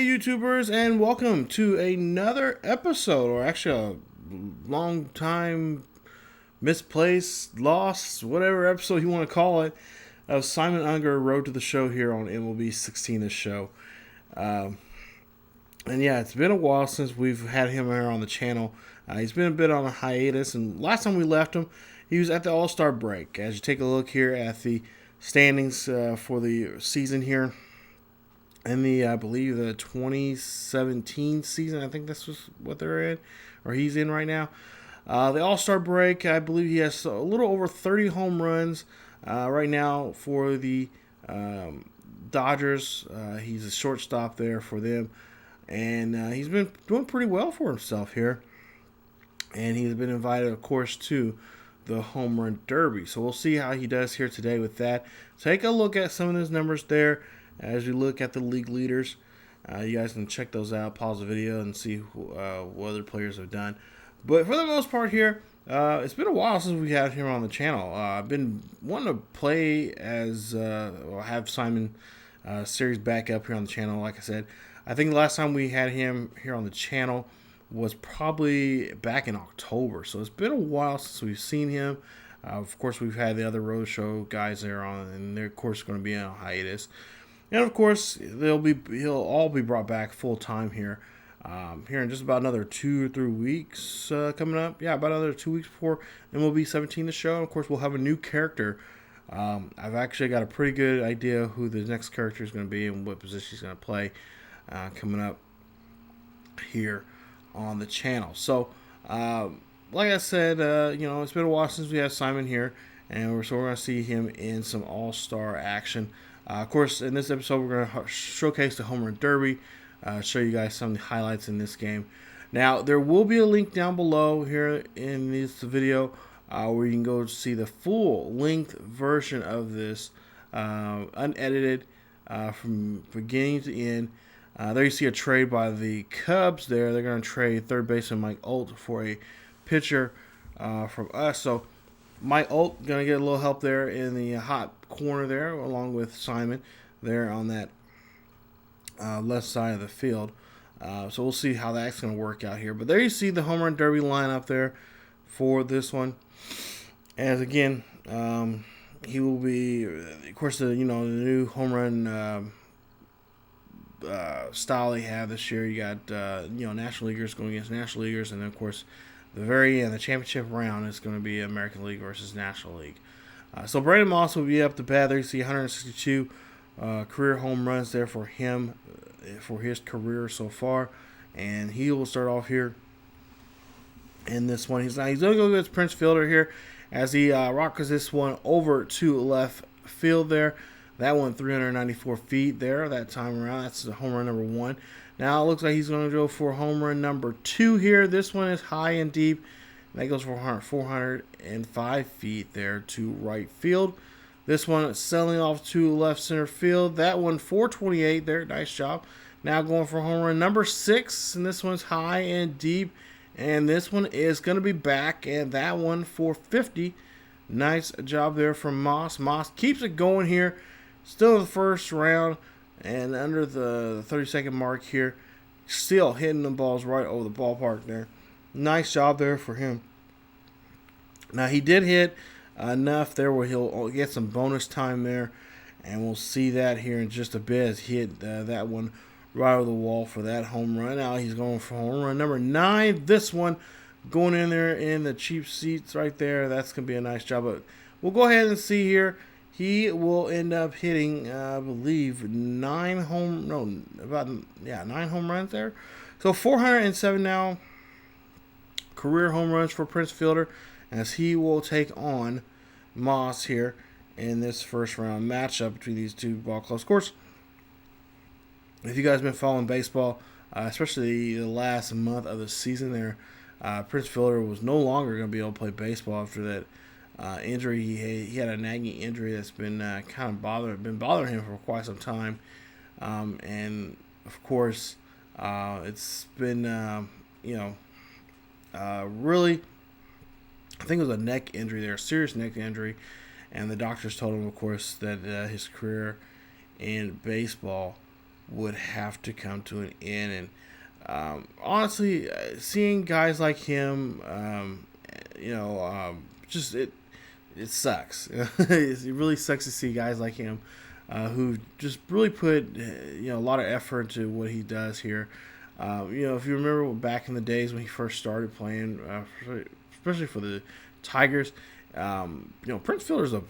Hey YouTubers, and welcome to another episode, or actually a long time misplaced, lost, whatever episode you want to call it, of Simon Unger Road to the Show here on MLB 16 The Show. And yeah, it's been a while since we've had him here on the channel. He's been a bit on a hiatus, and last time we left him, he was at the All-Star break. As you take a look here at the standings for the season here, in the, I believe, the 2017 season. I think this was what they're in, or he's in right now. The All-Star break, I believe he has a little over 30 home runs right now for the Dodgers. He's a shortstop there for them, and he's been doing pretty well for himself here. And he's been invited, of course, to the Home Run Derby. So we'll see how he does here today with that. Take a look at some of his numbers there. As we look at the league leaders, you guys can check those out, pause the video, and see what other players have done. But for the most part here, it's been a while since we had him on the channel. I've been wanting to play as, or have Simon series back up here on the channel. Like I said, I think the last time we had him here on the channel was probably back in October. So it's been a while since we've seen him. Of course, we've had the other roadshow guys there on, and they're, of course, going to be on a hiatus. And of course, he'll all be brought back full time here, here in just about another 2 or 3 weeks coming up. Yeah, about another 2 weeks before MLB 17 the show. And of course, we'll have a new character. I've actually got a pretty good idea who the next character is going to be and what position he's going to play coming up here on the channel. So, like I said, it's been a while since we had Simon here, and we're going to see him in some All-Star action. Of course, in this episode, we're going to showcase the Home Run Derby, show you guys some of the highlights in this game. Now, there will be a link down below here in this video where you can go see the full-length version of this, unedited, from beginning to end. There you see a trade by the Cubs there. They're going to trade third baseman Mike Olt for a pitcher from us. So, Mike Olt going to get a little help there in the hot corner there, along with Simon there on that left side of the field. So we'll see how that's going to work out here. But there you see the Home Run Derby lineup there for this one. As again, he will be, of course, the new home run style they have this year. You got National Leaguers going against National Leaguers, and then of course the very end, the championship round, is going to be American League versus National League. So Brandon Moss will be up to bat. There you see 162 career home runs there for him, for his career so far. And he will start off here in this one. He's going to go against Prince Fielder here as he rocks this one over to left field there. That one 394 feet there that time around. That's the home run number 1. Now it looks like he's going to go for home run number 2 here. This one is high and deep. That goes for 405 feet there to right field. This one selling off to left center field. That one 428 there. Nice job. Now going for home run number 6. And this one's high and deep. And this one is going to be back. And that one 450. Nice job there from Moss. Moss keeps it going here. Still in the first round. And under the 30-second mark here, still hitting the balls right over the ballpark there. Nice job there for him. Now, he did hit enough there where he'll get some bonus time there. And we'll see that here in just a bit as he hit that one right over the wall for that home run. Now he's going for home run number 9. This one going in there in the cheap seats right there. That's going to be a nice job. But we'll go ahead and see here. He will end up hitting, I believe, 9 home runs there. So 407 now career home runs for Prince Fielder as he will take on Moss here in this first round matchup between these two ball clubs. Of course, if you guys have been following baseball, especially the last month of the season there, Prince Fielder was no longer going to be able to play baseball after that injury. He had a nagging injury that's been kind of bothering him for quite some time, and of course, it's been really, I think it was a neck injury there, a serious neck injury, and the doctors told him, of course, that his career in baseball would have to come to an end. And honestly, seeing guys like him, just it sucks. It really sucks to see guys like him who just really put a lot of effort into what he does here. If you remember back in the days when he first started playing, especially for the Tigers, Prince Fielder's a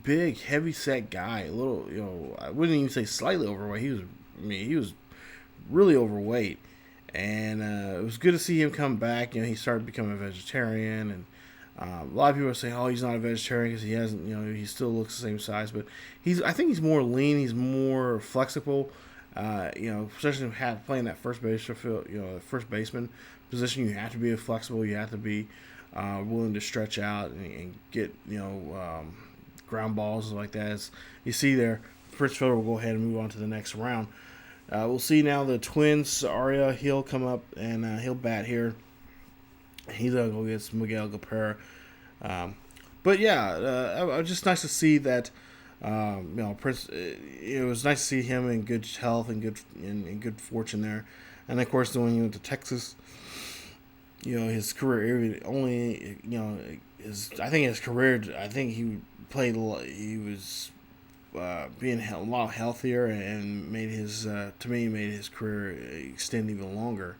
big, heavy set guy. A little, I wouldn't even say slightly overweight. He was really overweight, and it was good to see him come back. He started becoming a vegetarian, and a lot of people are saying, "Oh, he's not a vegetarian because he hasn't." He still looks the same size, but I think he's more lean. He's more flexible. Especially playing that first base field, the first baseman position, you have to be flexible. You have to be willing to stretch out and get ground balls like that. As you see there, Prince Fielder will go ahead and move on to the next round. We'll see now the Twins. Arya, he'll come up and he'll bat here. He's going to go against Miguel Cabrera. But yeah, just nice to see that. Prince. It was nice to see him in good health and good fortune there. And of course, when he went to Texas, his career only, I think his career. I think he played. He was being a lot healthier and made his career extend even longer.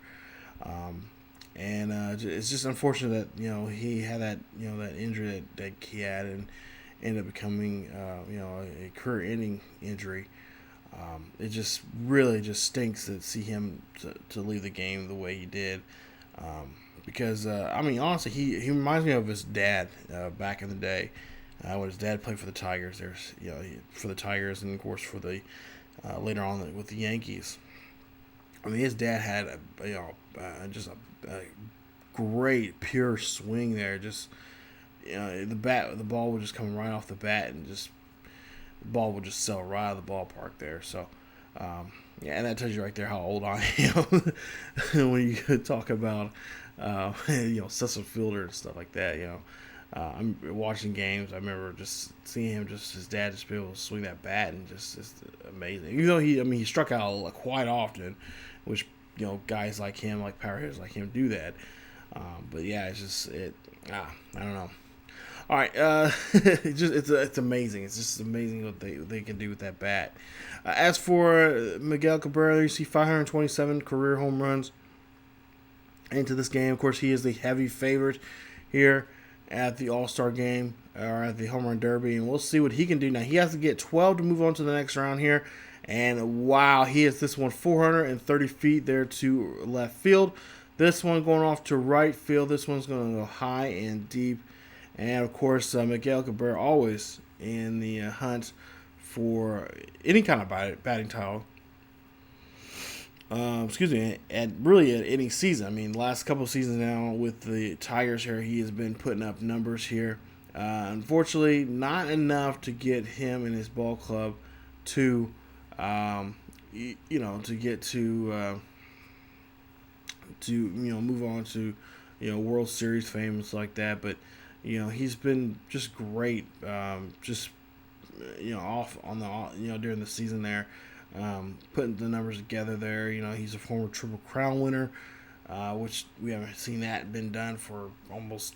It's just unfortunate that he had that that injury that he had and ended up becoming a career-ending injury. It just really just stinks to see him to leave the game the way he did. Because honestly, he reminds me of his dad back in the day. When his dad played for the Tigers, for the Tigers, and of course for the later on with the Yankees. His dad had just a great pure swing there. Just the ball would just come right off the bat, and just the ball would just sail right out of the ballpark there. So, and that tells you right there how old I am when you talk about Cecil Fielder and stuff like that. I'm watching games. I remember just seeing him, his dad just be able to swing that bat, and just amazing. Even though he struck out quite often, which guys like him, like power hitters like him, do that. But yeah, I don't know. All right, it's amazing. It's just amazing what they can do with that bat. As for Miguel Cabrera, you see 527 career home runs into this game. Of course, he is the heavy favorite here at the All-Star game or at the Home Run Derby, and we'll see what he can do. Now, he has to get 12 to move on to the next round here, and wow, he hits this one 430 feet there to left field. This one going off to right field. This one's going to go high and deep. And, of course, Miguel Cabrera always in the hunt for any kind of batting title. Really at any season. Last couple of seasons now with the Tigers here, he has been putting up numbers here. Unfortunately, not enough to get him and his ball club to, move on to, World Series fame and stuff like that. But, he's been just great, off on the, during the season there. Putting the numbers together there. He's a former Triple Crown winner, which we haven't seen that been done for almost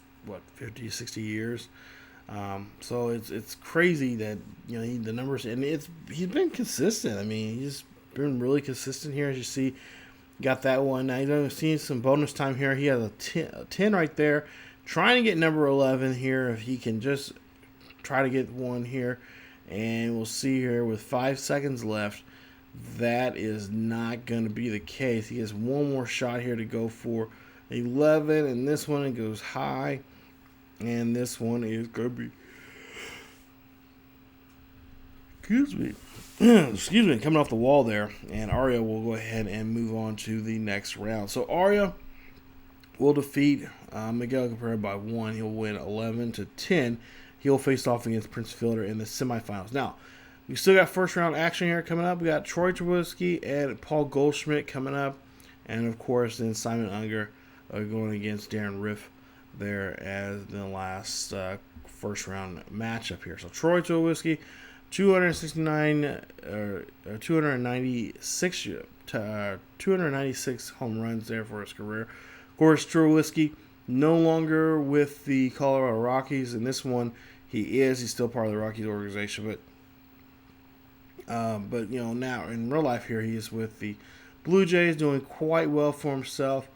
50, 60 years. So it's crazy that the numbers, and he's been consistent. He's been really consistent here, as you see. Got that one. Now you're seeing some bonus time here. He has a 10 right there, trying to get number 11 here. If he can just try to get one here, and we'll see here with 5 seconds left. That is not going to be the case. He has one more shot here to go for 11, and this one it goes high, and this one is going to be, excuse me, coming off the wall there, and Arya will go ahead and move on to the next round. So Arya will defeat Miguel Cabrera by 1. He'll win 11-10. He'll face off against Prince Fielder in the semifinals. Now, we still got first round action here coming up. We got Troy Tulowitzki and Paul Goldschmidt coming up. And, of course, then Simon Unger going against Darren Riff there as the last first round matchup here. So Troy Tulowitzki, 269 or 296 home runs there for his career. Of course, Trubisky no longer with the Colorado Rockies. In this one, he's still part of the Rockies organization, but now in real life here, he is with the Blue Jays, doing quite well for himself.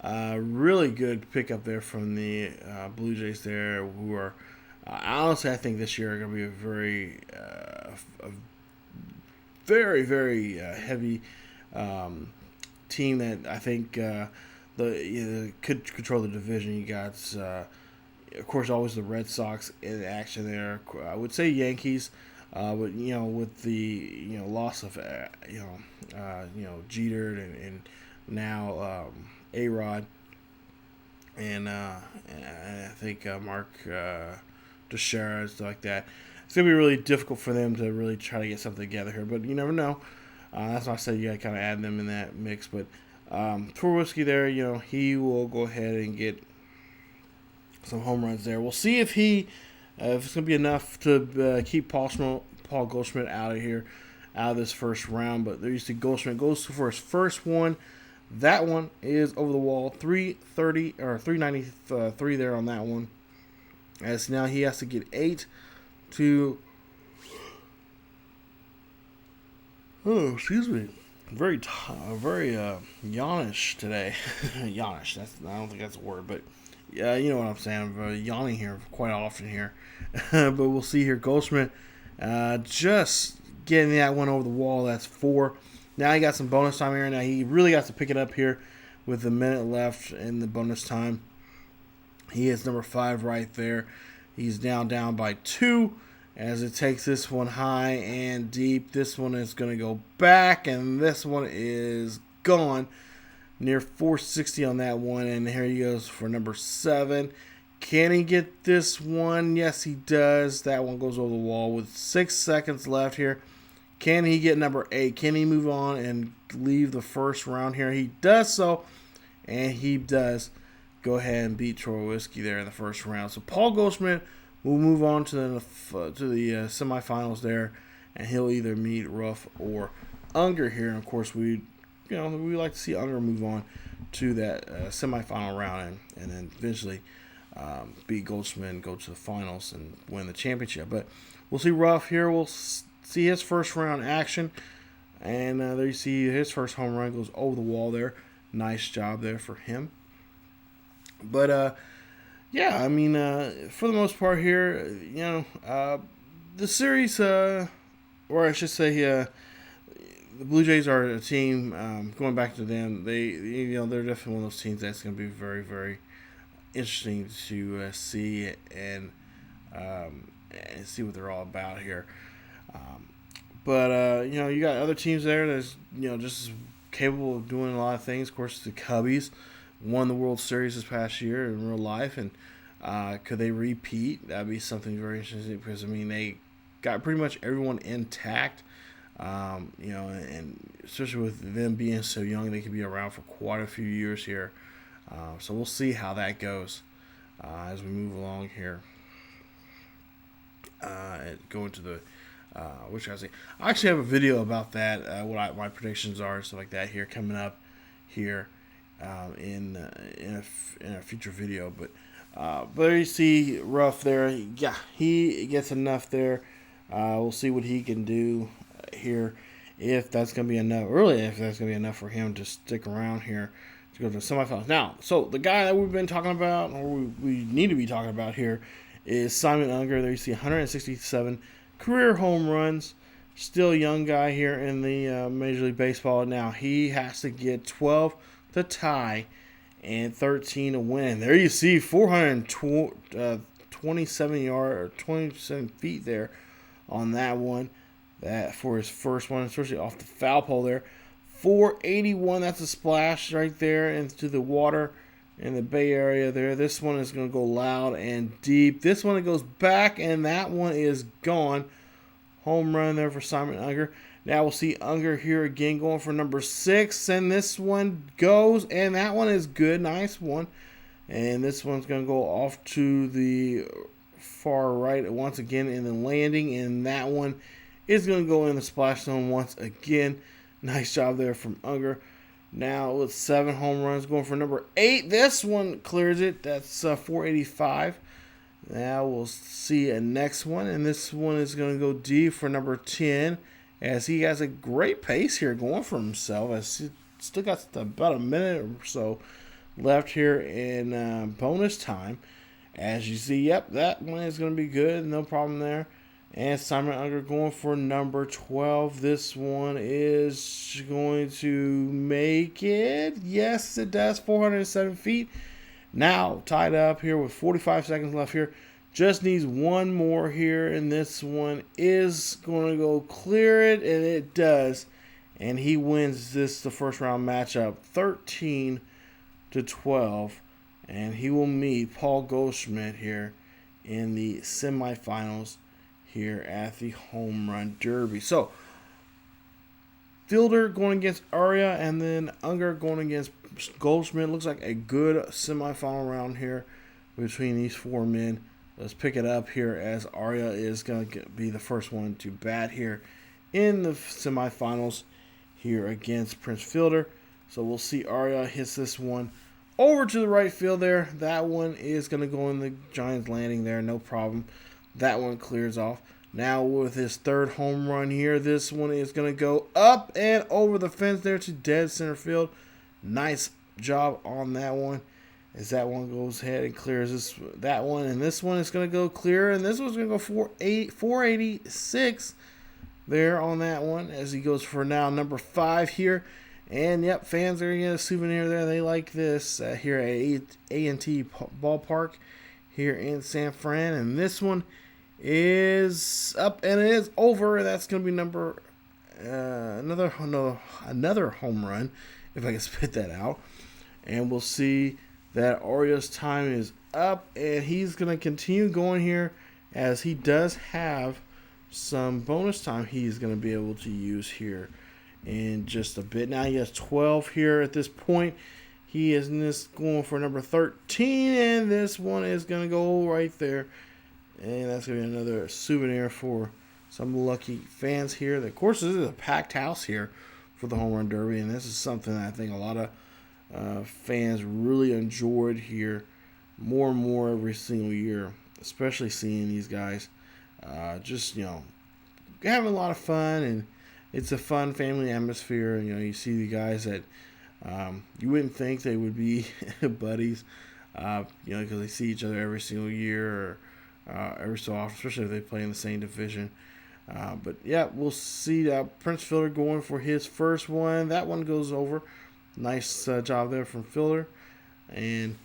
Really good pickup there from the Blue Jays there, who are honestly, I think this year are going to be a very heavy team that I think could control the division. You got, of course, always the Red Sox in action there. I would say Yankees, but with the loss of Jeter and now A-Rod and I think Mark Teixeira and stuff like that. It's going to be really difficult for them to really try to get something together here, but you never know. That's why I said you got to kind of add them in that mix. But Trubisky there, he will go ahead and get some home runs there. We'll see if it's going to be enough to keep Paul Goldschmidt out of this first round. But there you see Goldschmidt goes for his first one. That one is over the wall, 330 or 393 there on that one. As now he has to get 8 to. Oh, excuse me. Very yawnish today. Yawnish. I don't think that's a word, but yeah, you know what I'm saying. I'm yawning here quite often here. But we'll see here. Goldschmidt just getting that one over the wall. That's 4. Now he got some bonus time here. Now he really got to pick it up here with a minute left in the bonus time. He is number 5 right there. He's down by 2 as it takes this one high and deep. This one is going to go back, and this one is gone. Near 460 on that one, and here he goes for number 7. Can he get this one? Yes, he does. That one goes over the wall with 6 seconds left here. Can he get number 8? Can he move on and leave the first round here? He does so, and he does go ahead and beat Trubisky there in the first round. So Paul Goldschmidt will move on to the semifinals there, and he'll either meet Ruff or Unger here. And of course, we like to see Unger move on to that semifinal round and then eventually beat Goldschmidt and go to the finals and win the championship. But we'll see Ruff here. We'll see his first round action, and there you see his first home run goes over the wall there. Nice job there for him. But yeah, I mean, for the most part here, the series, or I should say, the Blue Jays are a team. Going back to them, they're definitely one of those teams that's going to be very, very interesting to see and see what they're all about here. But you got other teams there that's just as capable of doing a lot of things. Of course, the Cubbies won the World Series this past year in real life, and could they repeat? That'd be something very interesting because they got pretty much everyone intact. And especially with them being so young, they could be around for quite a few years here. So we'll see how that goes as we move along here. Go into the what should I say? I actually have a video about that. What my predictions are and stuff like that here coming up here. In a future video, but there you see Ruff there. Yeah, he gets enough there. We'll see what he can do here, if that's going to be enough. Really, if that's going to be enough for him to stick around here to go to the semifinals. Now, so the guy that we've been talking about, or we need to be talking about here, is Simon Unger. There you see 167 career home runs. Still a young guy here in the Major League Baseball. Now he has to get 12 to tie and 13 to win. There you see 427 feet there on that one. That for his first one, especially off the foul pole there. 481, that's a splash right there into the water in the Bay Area there. This one is going to go loud and deep. This one, it goes back, and that one is gone. Home run there for Simon Unger. Now we'll see Unger here again going for number 6. And this one goes. And that one is good. Nice one. And this one's going to go off to the far right once again in the landing. And that one is going to go in the splash zone once again. Nice job there from Unger. Now with 7 home runs, going for number 8. This one clears it. That's 485. Now we'll see a next one, and this one is going to go D for number 10, as he has a great pace here going for himself. As he still got about a minute or so left here in bonus time. As you see, yep, that one is going to be good. No problem there. And Simon Unger going for number 12. This one is going to make it. Yes, it does. 407 feet. Now tied up here with 45 seconds left here. Just needs one more here. And this one is going to go clear it. And it does. And he wins the first round matchup 13-12. And he will meet Paul Goldschmidt here in the semifinals here at the Home Run Derby. So, Fielder going against Arya, and then Unger going against Goldschmidt. Looks like a good semifinal round here between these 4 men. Let's pick it up here as Arya is going to be the first one to bat here in the semifinals here against Prince Fielder. So we'll see Arya hits this one over to the right field there. That one is going to go in the Giants landing there, no problem. That one clears off. Now with his 3rd home run here, this one is going to go up and over the fence there to dead center field. Nice job on that one. As that one goes ahead and clears that one. And this one is going to go clear. And this one's going to go 486 there on that one. As he goes for now number 5 here. And yep, fans are going to get a souvenir there. They like this here at A&T Ballpark here in San Fran. And this one is up and it is over. That's going to be another home run, if I can spit that out. And we'll see that Arya's time is up, and he's going to continue going here as he does have some bonus time he's going to be able to use here in just a bit. Now he has 12 here at this point. He is going for number 13, and this one is going to go right there. And that's going to be another souvenir for some lucky fans here. Of course, this is a packed house here for the Home Run Derby, and this is something I think a lot of fans really enjoyed here more and more every single year, especially seeing these guys just, having a lot of fun, and it's a fun family atmosphere. You see the guys that you wouldn't think they would be buddies, because they see each other every single year or every so often, especially if they play in the same division. But yeah, we'll see Prince Fielder going for his first one. That one goes over. Nice job there from Fielder. And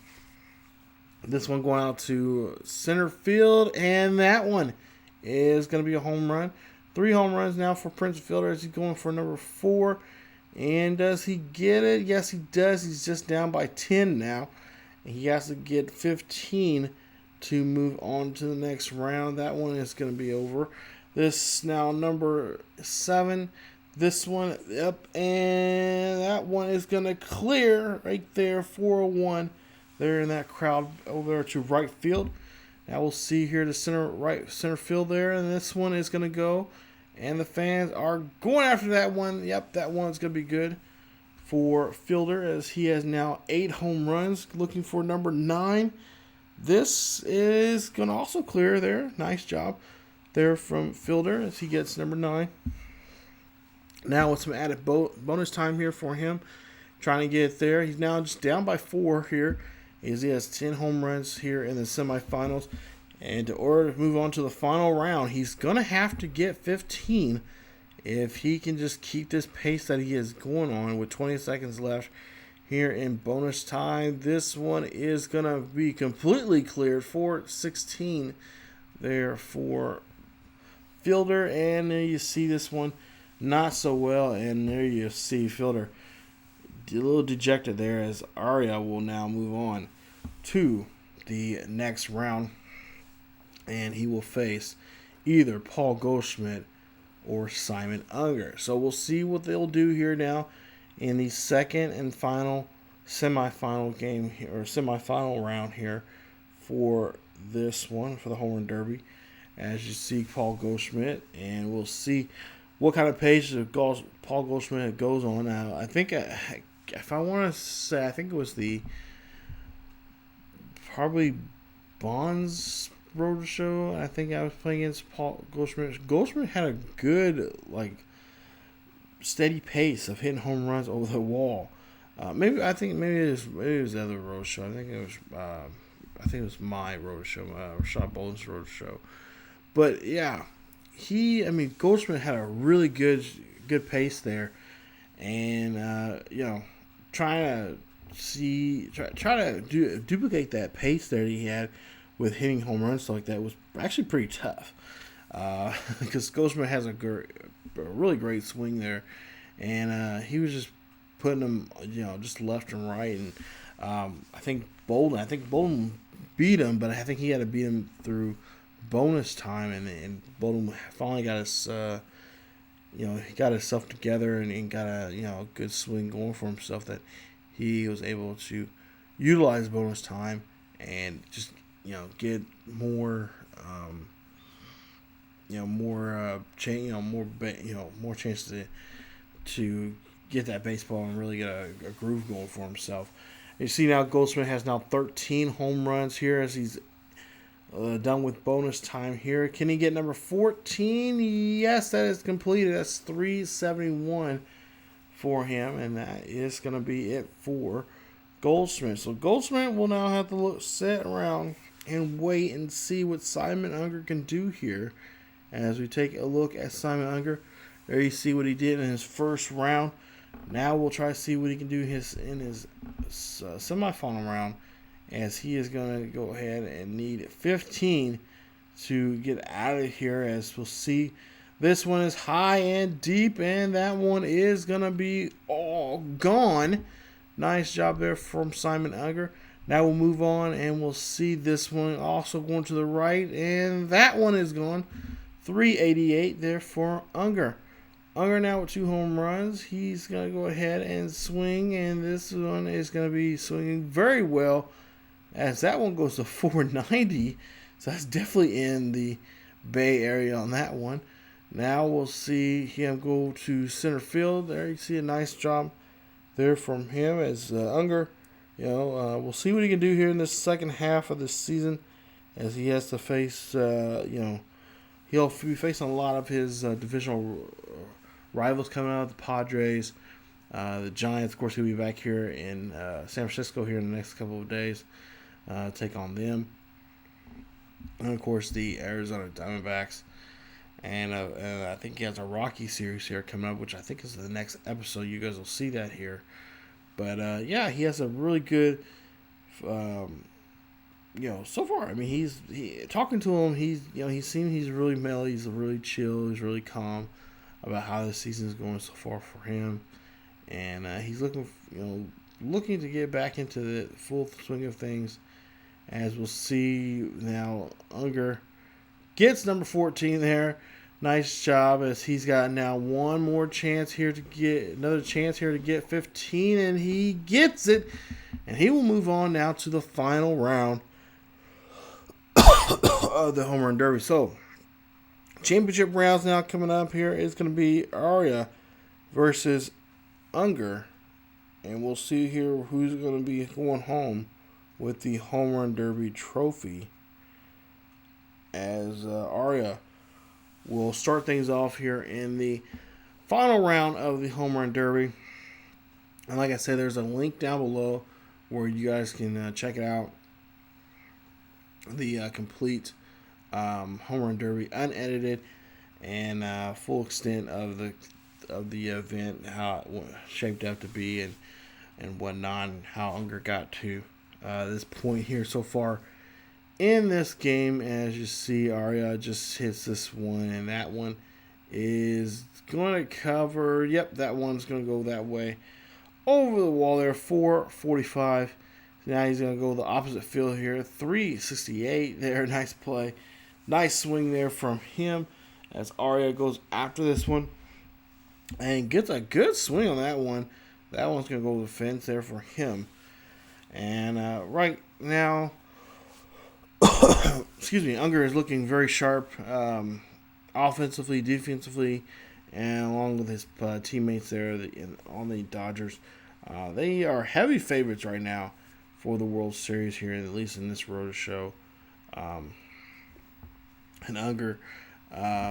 this one going out to center field, and that one is going to be a home run. 3 home runs now for Prince Fielder as he's going for number 4. And does he get it? Yes, he does. He's just down by 10 now. And he has to get 15 to move on to the next round. That one is going to be over. This now number 7. This one up, and that one is going to clear right there, 401 there in that crowd over there to right field. Now we'll see here the center field there, and this one is going to go, and the fans are going after that one. Yep, that one's going to be good for Fielder as he has now 8 home runs, looking for number 9. This is going to also clear there. Nice job there from Fielder as he gets number 9. Now with some added bonus time here for him, trying to get it there. He's now just down by 4 here, as he has 10 home runs here in the semifinals. And in order to move on to the final round, he's going to have to get 15 if he can just keep this pace that he is going on with 20 seconds left here in bonus time. This one is going to be completely cleared for 16 there for Fielder. And there you see this one not so well, and there you see Fielder a little dejected there as Arya will now move on to the next round, and he will face either Paul Goldschmidt or Simon Unger. So we'll see what they'll do here now in the second and final semifinal game here, or semifinal round here for this one, for the Home Run Derby, as you see Paul Goldschmidt, and we'll see what kind of pace Paul Goldschmidt goes on. Now, I think, if I want to say, I think it was probably Bonds Road Show. I think I was playing against Paul Goldschmidt. Goldschmidt had a good, steady pace of hitting home runs over the wall. Maybe it was the other road show. I think it was my road show, Rashad Bolin's road show. But yeah, Goldschmidt had a really good pace there, and trying to duplicate that pace there he had with hitting home runs like that was actually pretty tough. Because Goldschmidt has a really great swing there, and he was just putting them, just left and right. And I think Bolden beat him, but I think he had to beat him through bonus time, and Bolden finally got he got himself together and got a good swing going for himself, that he was able to utilize bonus time and just get more more chances to get that baseball and really get a groove going for himself. You see now Goldschmidt has now 13 home runs here as he's done with bonus time here. Can he get number 14? Yes, that is completed. That's 371 for him, and that is going to be it for Goldschmidt. So Goldschmidt will now have to sit around and wait and see what Simon Unger can do here. As we take a look at Simon Unger, there you see what he did in his first round. Now we'll try to see what he can do in his semifinal round, as he is going to go ahead and need 15 to get out of here. As we'll see, this one is high and deep, and that one is going to be all gone. Nice job there from Simon Unger. Now we'll move on, and we'll see this one also going to the right, and that one is gone. 388 there for Unger. Unger now with 2 home runs. He's going to go ahead and swing, and this one is going to be swinging very well, as that one goes to 490. So that's definitely in the Bay Area on that one. Now we'll see him go to center field. There you see a nice job there from him, as Unger, we'll see what he can do here in the second half of the season, as he has to face, he'll be facing a lot of his divisional rivals coming out, the Padres, the Giants. Of course, he'll be back here in San Francisco here in the next couple of days, take on them, and of course the Arizona Diamondbacks. And I think he has a Rocky series here coming up, which I think is the next episode. You guys will see that here. But yeah, he has a really good, so far. He's talking to him. He's really mellow. He's really chill. He's really calm about how the season is going so far for him, and he's looking to get back into the full swing of things. As we'll see now, Unger gets number 14 there. Nice job, as he's got now one more chance here to get 15, and he gets it, and he will move on now to the final round of the Home Run Derby. So, championship rounds now coming up here is going to be Arya versus Unger, and we'll see here who's going to be going home with the Home Run Derby trophy, as Arya will start things off here in the final round of the Home Run Derby. And like I said, there's a link down below where you guys can check it out. The complete Home Run Derby, unedited, and full extent of the event, how it shaped up to be, and whatnot, and how Unger got to this point here so far in this game. As you see, Arya just hits this one, and that one is going to cover. Yep, that one's going to go that way over the wall there. 445. Now he's going to go the opposite field here. 368 there. Nice play. Nice swing there from him, as Arya goes after this one and gets a good swing on that one. That one's going to go to the fence there for him. And right now, excuse me, Unger is looking very sharp, offensively, defensively, and along with his teammates there on the Dodgers. They are heavy favorites right now for the World Series here, at least in this road show. And Unger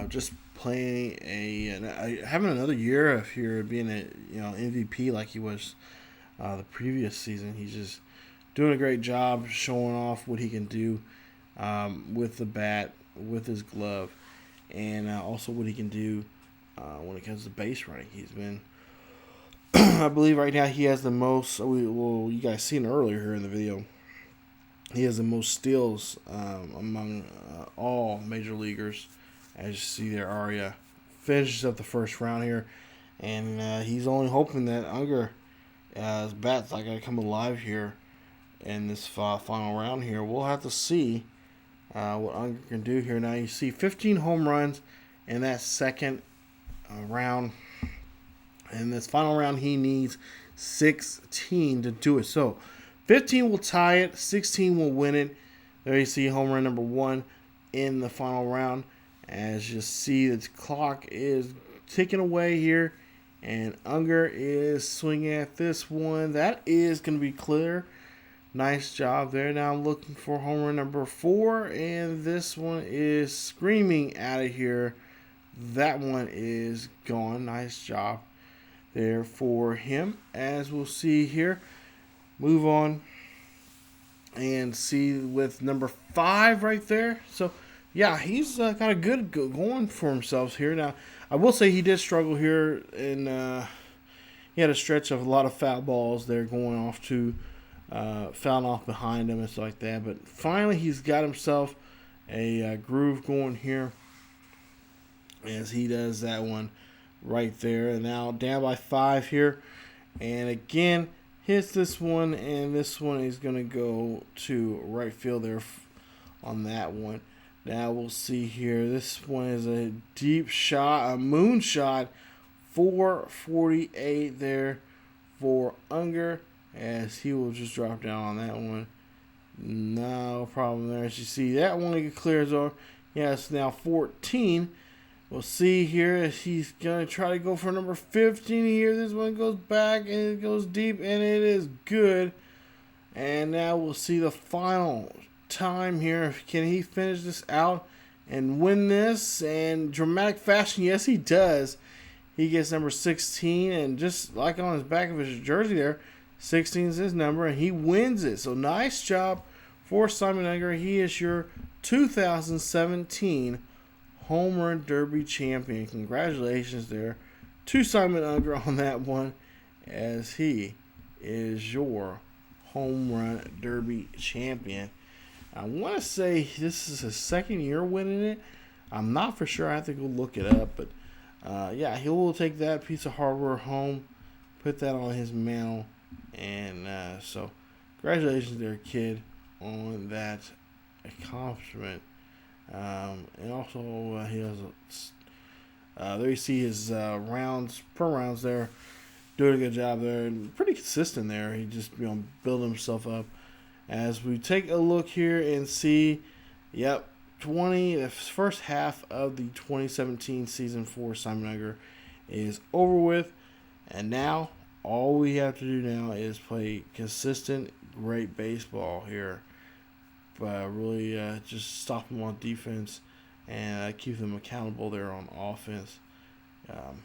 just playing having another year of here being a MVP like he was the previous season. He's just doing a great job showing off what he can do with the bat, with his glove, and also what he can do when it comes to base running. He's been, I believe right now he has the most, you guys seen earlier here in the video, he has the most steals among all major leaguers. As you see there, Arya finishes up the first round here, and he's only hoping that Unger, his bat's not going to come alive here in this final round here. We'll have to see what Unger can do here. Now you see 15 home runs in that second round. In this final round, he needs 16 to do it. So 15 will tie it, 16 will win it. There you see home run number 1 in the final round. As you see, the clock is ticking away here, and Unger is swinging at this one. That is going to be clear. Nice job there. Now I'm looking for home run number 4, and this one is screaming out of here. That one is gone. Nice job there for him. As we'll see here, move on and see with number 5 right there. So yeah, he's kind of good going for himself here. Now, I will say he did struggle here, and he had a stretch of a lot of foul balls there going off to fouling off behind him and stuff like that. But finally, he's got himself a groove going here as he does that one right there. And now down by 5 here, and again hits this one, and this one is going to go to right field there on that one. Now we'll see here. This one is a deep shot, a moon shot, 448 there for Unger, as he will just drop down on that one. No problem there. As you see, that one clears over. Yes, now 14. We'll see here as he's going to try to go for number 15 here. This one goes back, and it goes deep, and it is good. And now we'll see the final time here. Can he finish this out and win this in dramatic fashion? Yes, he does. He gets number 16, and just like on his back of his jersey there, 16 is his number, and he wins it. So nice job for Simon Unger. He is your 2017 Home Run Derby champion. Congratulations there to Simon Unger on that one, as he is your Home Run Derby champion. I want to say this is his second year winning it. I'm not for sure. I have to go look it up. But, yeah, he will take that piece of hardware home, put that on his mantle. And so, congratulations there, kid, on that accomplishment. And also, he has there you see his rounds per rounds there. Doing a good job there. And pretty consistent there. He just, building himself up. As we take a look here and see, yep, the first half of the 2017 season for Simon Unger is over with. And now, all we have to do now is play consistent, great baseball here. But really just stop them on defense and keep them accountable there on offense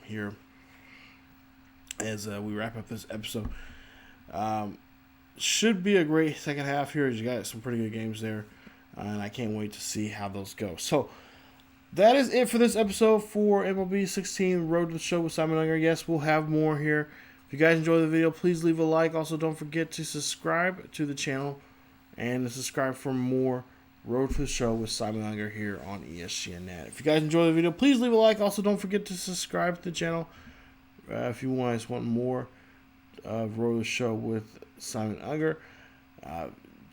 here as we wrap up this episode. Should be a great second half here, as you got some pretty good games there, and I can't wait to see how those go. So that is it for this episode for MLB 16 Road to the Show with Simon Unger. Yes, we'll have more here. If you guys enjoyed the video, please leave a like. Also, don't forget to subscribe to the channel and to subscribe for more Road to the Show with Simon Unger here on ESGNet. If you guys enjoyed the video, please leave a like. Also, don't forget to subscribe to the channel if you guys want more Road to the Show with Simon Unger.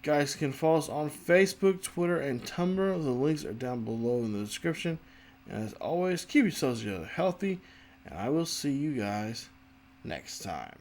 Guys can follow us on Facebook, Twitter, and Tumblr. The links are down below in the description. And as always, keep yourselves healthy, and I will see you guys next time.